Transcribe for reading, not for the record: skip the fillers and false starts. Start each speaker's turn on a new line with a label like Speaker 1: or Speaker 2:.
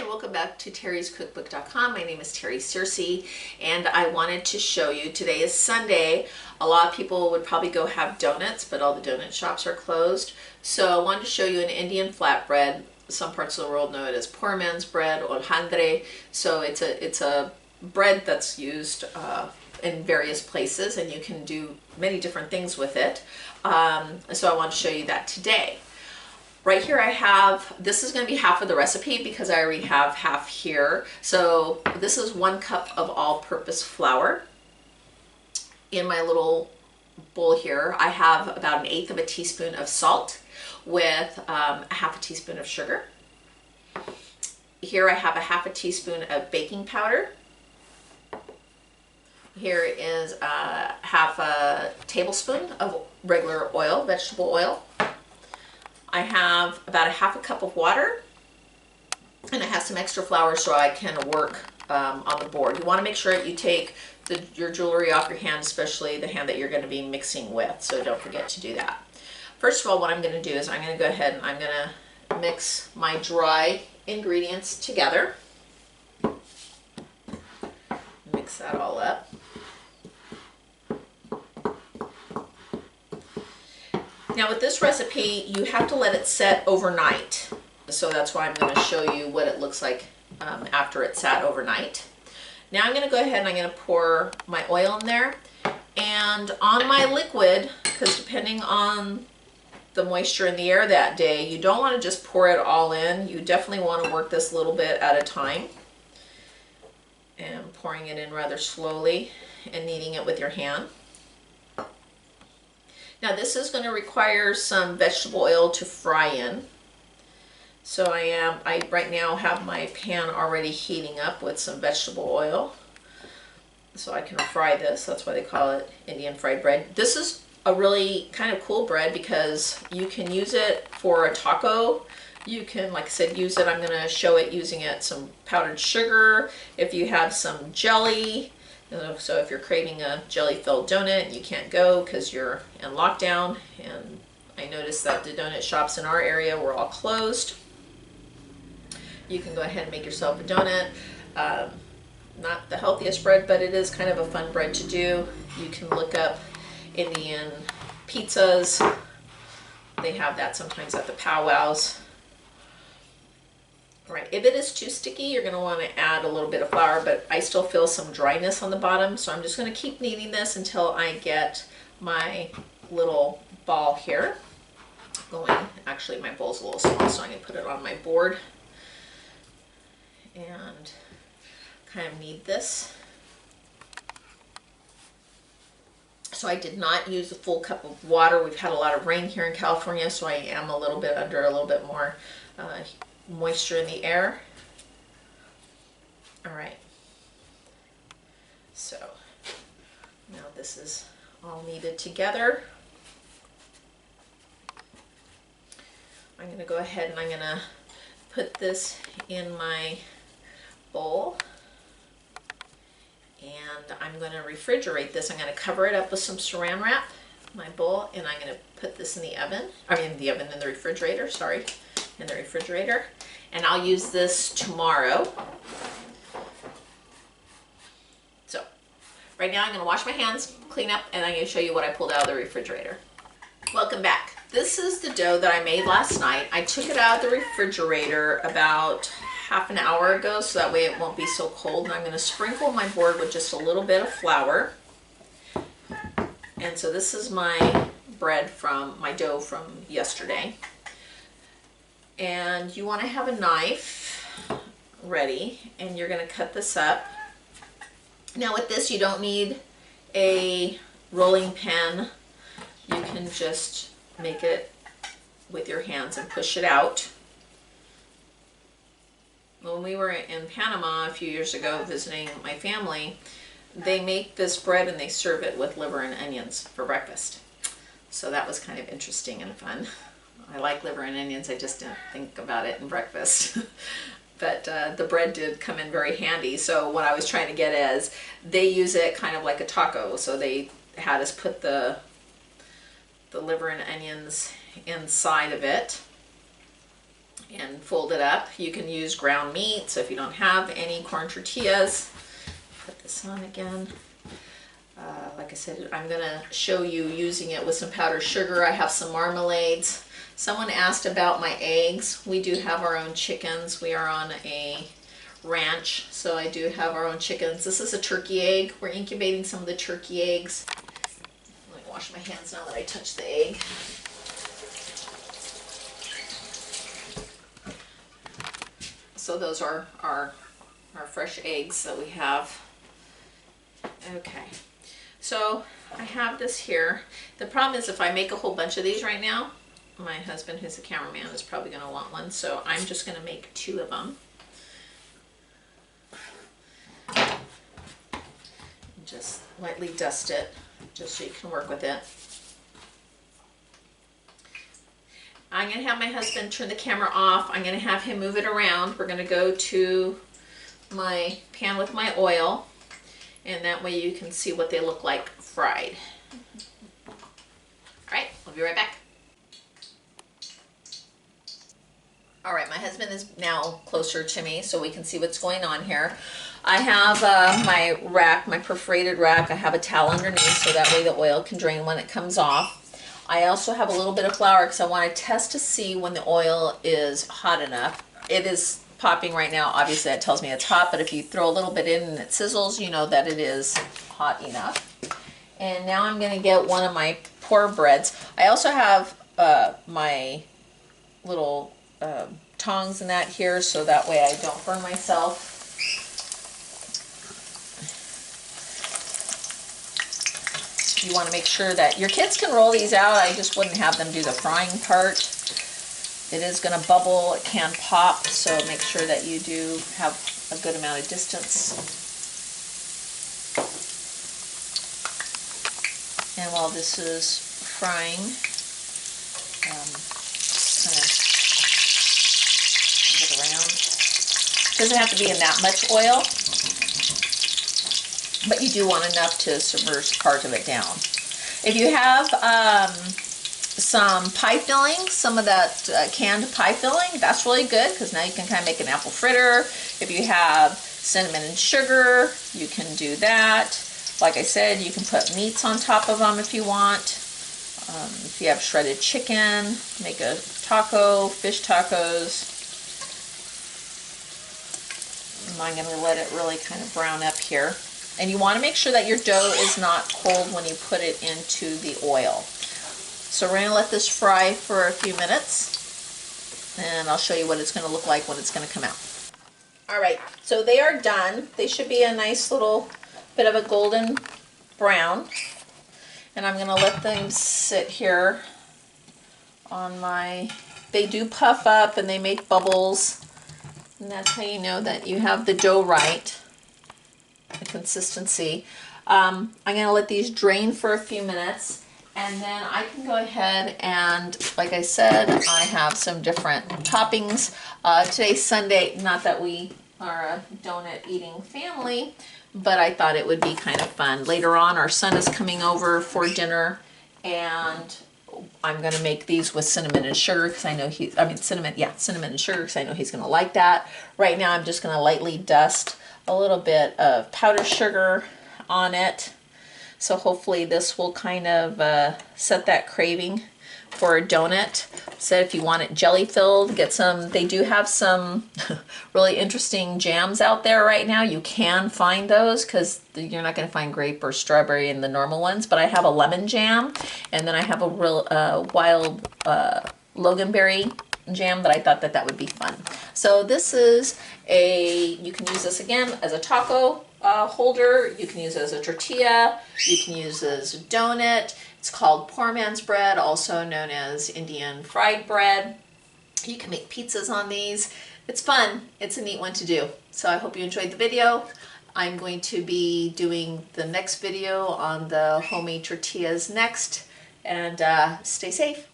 Speaker 1: welcome back to terryscookbook.com. My name is Terry Searcy, and I wanted to show you, today is Sunday. A lot of people would probably go have donuts, but all the donut shops are closed. So I wanted to show you an Indian flatbread. Some parts of the world know it as poor man's bread, hojaldre. So it's a bread that's used in various places, and you can do many different things with it. So I want to show you that today. Right here I have, this is going to be half of the recipe because I already have half here. So this is 1 cup of all-purpose flour. In my little bowl here, I have about 1/8 of a teaspoon of salt with a half a teaspoon of sugar. Here I have a half a teaspoon of baking powder. Here is half a tablespoon of regular oil, vegetable oil. I have about a half a cup of water, and I have some extra flour so I can work on the board. You want to make sure that you take your jewelry off your hand, especially the hand that you're going to be mixing with, so don't forget to do that. First of all, what I'm going to do is I'm going to go ahead and I'm going to mix my dry ingredients together. Mix that all up. Now with this recipe, you have to let it set overnight. So that's why I'm going to show you what it looks like after it sat overnight. Now I'm going to go ahead and I'm going to pour my oil in there. And on my liquid, because depending on the moisture in the air that day, you don't want to just pour it all in. You definitely want to work this a little bit at a time. And pouring it in rather slowly and kneading it with your hand. Now this is going to require some vegetable oil to fry in. So I right now have my pan already heating up with some vegetable oil. So I can fry this. That's why they call it Indian fried bread. This is a really kind of cool bread because you can use it for a taco. You can, like I said, use it. I'm going to show it using some powdered sugar. If you have some jelly. So if you're craving a jelly-filled donut and you can't go because you're in lockdown, and I noticed that the donut shops in our area were all closed, you can go ahead and make yourself a donut. Not the healthiest bread, but it is kind of a fun bread to do. You can look up Indian pizzas. They have that sometimes at the powwows. Right, if it is too sticky, you're going to want to add a little bit of flour, but I still feel some dryness on the bottom, so I'm just going to keep kneading this until I get my little ball here going. Actually, my bowl's a little small, so I'm going to put it on my board and kind of knead this. So I did not use a full cup of water. We've had a lot of rain here in California, so I am a little bit under a little bit more moisture in the air. All right, so now this is all kneaded together. I'm going to go ahead and I'm going to put this in my bowl, and I'm going to refrigerate this. I'm going to cover it up with some saran wrap, my bowl, and I'm going to put this in the oven. In the refrigerator, sorry. In the refrigerator, and I'll use this tomorrow. So right now I'm going to wash my hands, clean up, and I'm going to show you what I pulled out of the refrigerator. Welcome back. This is the dough that I made last night. I took it out of the refrigerator about half an hour ago so that way it won't be so cold, and I'm going to sprinkle my board with just a little bit of flour. And so this is my bread from my dough from yesterday. And you want to have a knife ready, and you're going to cut this up. Now with this, you don't need a rolling pin. You can just make it with your hands and push it out. When we were in Panama a few years ago visiting my family, they make this bread and they serve it with liver and onions for breakfast. So that was kind of interesting and fun. I like liver and onions, I just didn't think about it in breakfast. But the bread did come in very handy. So what I was trying to get is, they use it kind of like a taco. So they had us put the liver and onions inside of it. and fold it up. You can use ground meat, so if you don't have any corn tortillas, put this on again. Like I said, I'm gonna show you using it with some powdered sugar. I have some marmalades. Someone asked about my eggs. We do have our own chickens. We are on a ranch, so I do have our own chickens. This is a turkey egg. We're incubating some of the turkey eggs. Let me wash my hands now that I touched the egg. So those are our fresh eggs that we have. Okay. So I have this here. The problem is if I make a whole bunch of these right now, my husband, who's a cameraman, is probably going to want one. So I'm just going to make 2 of them. Just lightly dust it, just so you can work with it. I'm going to have my husband turn the camera off. I'm going to have him move it around. We're going to go to my pan with my oil, and that way you can see what they look like fried. All right, we'll be right back. All right, my husband is now closer to me so we can see what's going on here. I have my rack, my perforated rack. I have a towel underneath so that way the oil can drain when it comes off. I also have a little bit of flour because I want to test to see when the oil is hot enough. It is popping right now. Obviously that tells me it's hot, but if you throw a little bit in and it sizzles, you know that it is hot enough. And now I'm going to get one of my pour breads. I also have my little tongs and that here, so that way I don't burn myself. You want to make sure that your kids can roll these out. I just wouldn't have them do the frying part. It is going to bubble, it can pop, so make sure that you do have a good amount of distance. And while this is frying, kind of move it around. Doesn't have to be in that much oil, but you do want enough to submerge part of it down. If you have some pie filling, some of that canned pie filling, that's really good because now you can kind of make an apple fritter. If you have cinnamon and sugar, you can do that. Like I said, you can put meats on top of them if you want. If you have shredded chicken, make a taco, fish tacos. I'm going to let it really kind of brown up here. And you want to make sure that your dough is not cold when you put it into the oil. So we're going to let this fry for a few minutes, and I'll show you what it's going to look like when it's going to come out. All right, so they are done. They should be a nice little bit of a golden brown. And I'm going to let them sit here on my, they do puff up and they make bubbles. And that's how you know that you have the dough right. The consistency. I'm going to let these drain for a few minutes, and then I can go ahead and, like I said, I have some different toppings. Today's Sunday, not that we are a donut eating family, but I thought it would be kind of fun. Later on, our son is coming over for dinner, and I'm going to make these with cinnamon and sugar because I know cinnamon and sugar because I know he's going to like that. Right now, I'm just going to lightly dust a little bit of powdered sugar on it. So hopefully this will kind of set that craving for a donut. So if you want it jelly filled, get some, they do have some really interesting jams out there right now. You can find those because you're not going to find grape or strawberry in the normal ones, but I have a lemon jam, and then I have a real wild loganberry jam that I thought that would be fun. So this is you can use this again as a taco holder, you can use it as a tortilla, you can use it as a donut. It's called poor man's bread, also known as Indian fried bread. You can make pizzas on these. It's fun. It's a neat one to do. So I hope you enjoyed the video. I'm going to be doing the next video on the homemade tortillas next, and stay safe.